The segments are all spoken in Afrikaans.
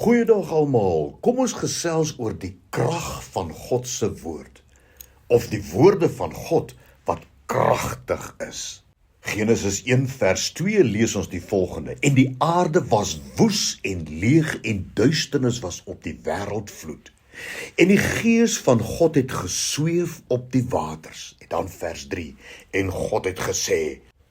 Goeiedag almal, kom ons gesels oor die krag van God se woord, of die woorde van God wat kragtig is. Genesis 1 vers 2 lees ons die volgende: En die aarde was woes en leeg en duisternis was op die wêreldvloed. En die gees van God het gesweef op die waters. En dan vers 3, en God het gesê.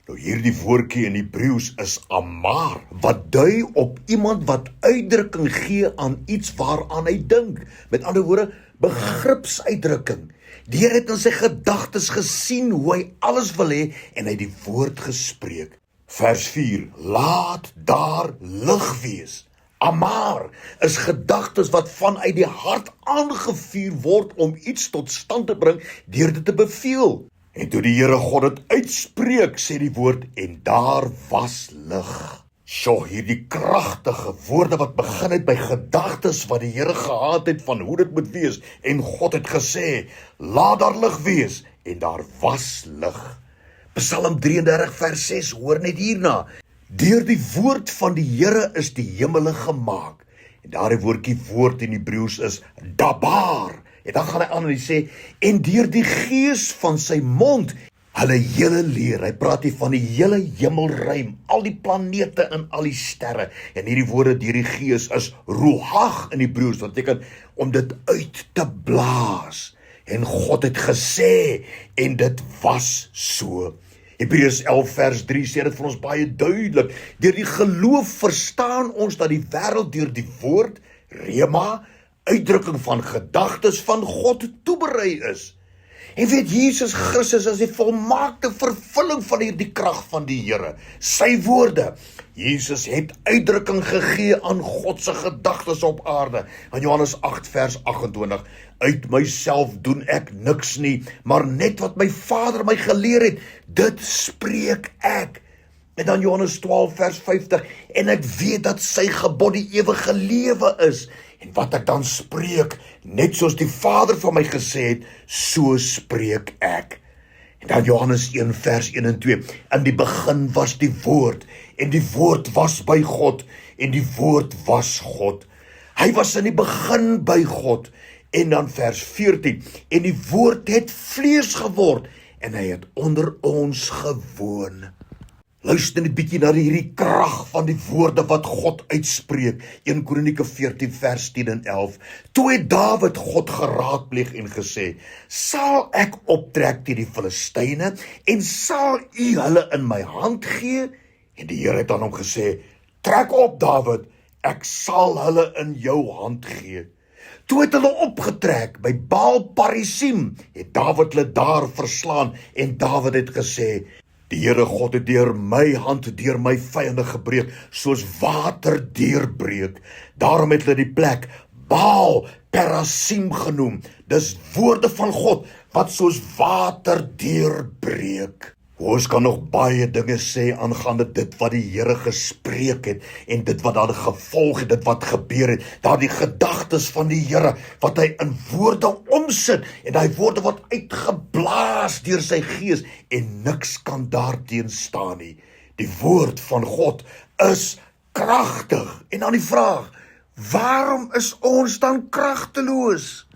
Nou hierdie woordjie in Hebreëus is amar, wat dui op iemand wat uitdrukking gee aan iets waaraan hy dink. Met ander woorde, begripsuitdrukking. Die Here het in sy gedagtes gesien hoe hy alles wil hê en hy het die woord gespreek. Vers 4, laat daar lig wees. Amar is gedagtes wat vanuit die hart aangevuur word om iets tot stand te bring deur dit te beveel. En toe die Here God dit uitspreek, sê die woord, en daar was lig. Sjoe, hierdie kragtige woorde wat begin het by gedagtes wat die Here gehad het van hoe dit moet wees. En God het gesê, laat daar lig wees, en daar was lig. Psalm 33 vers 6, hoor net hierna. Deur die woord van die Here is die hemele gemaak. En daardie woordjie woord in Hebreëus is dabar. En dan gaan hy aan en hy sê, en deur die gees van sy mond, hulle hele leer. Hy praat hier van die hele hemelruim, al die planete en al die sterre. En hierdie woorde deur die gees is ruach in Hebreëus, wat beteken om dit uit te blaas. En God het gesê, en dit was so. Hebreërs 11 vers 3 sê dit vir ons baie duidelik. Deur die geloof verstaan ons dat die wêreld deur die woord, rema, uitdrukking van gedagtes van God toeberei is. En weet, Jesus Christus is die volmaakte vervulling van hierdie krag van die Here. Sy woorde. Jesus het uitdrukking gegee aan God se gedagtes op aarde. In Johannes 8 vers 28. Uit myself doen ek niks nie, maar net wat my Vader my geleer het, dit spreek ek. En dan Johannes 12 vers 50. En ek weet dat sy gebod die ewige lewe is. En wat ek dan spreek, net soos die Vader van my gesê het, so spreek ek. En dan Johannes 1 vers 1 en 2. In die begin was die woord, en die woord was by God, en die woord was God. Hy was in die begin by God. En dan vers 14. En die woord het vlees geword, en hy het onder ons gewoon. Luister net bietjie na hierdie krag van die woorde wat God uitspreek. 1 Kronieke 14 vers 10 en 11. Toe het Dawid God geraadpleeg en gesê, sal ek optrek teen die Filistyne en sal u hulle in my hand gee? En die Here het aan hom gesê, trek op Dawid, ek sal hulle in jou hand gee. Toe het hulle opgetrek by Baal Parisim, het Dawid hulle daar verslaan en Dawid het gesê, die Here God het deur my hand, deur my vyande gebreek, soos water deurbreek. Daarom het hulle die plek Baal Perasim genoem. Dis woorde van God, wat soos water deurbreek. Ons kan nog baie dinge sê aangaande dit wat die Here gespreek het, en dit wat daar gevolg het, dit wat gebeur het, daardie gedagtes van die Here, wat hy in woorde omsit, en die woorde wat uitgeblaas deur sy gees, en niks kan daarteen staan nie. Die woord van God is kragtig. En dan die vraag, waarom is ons dan kragteloos?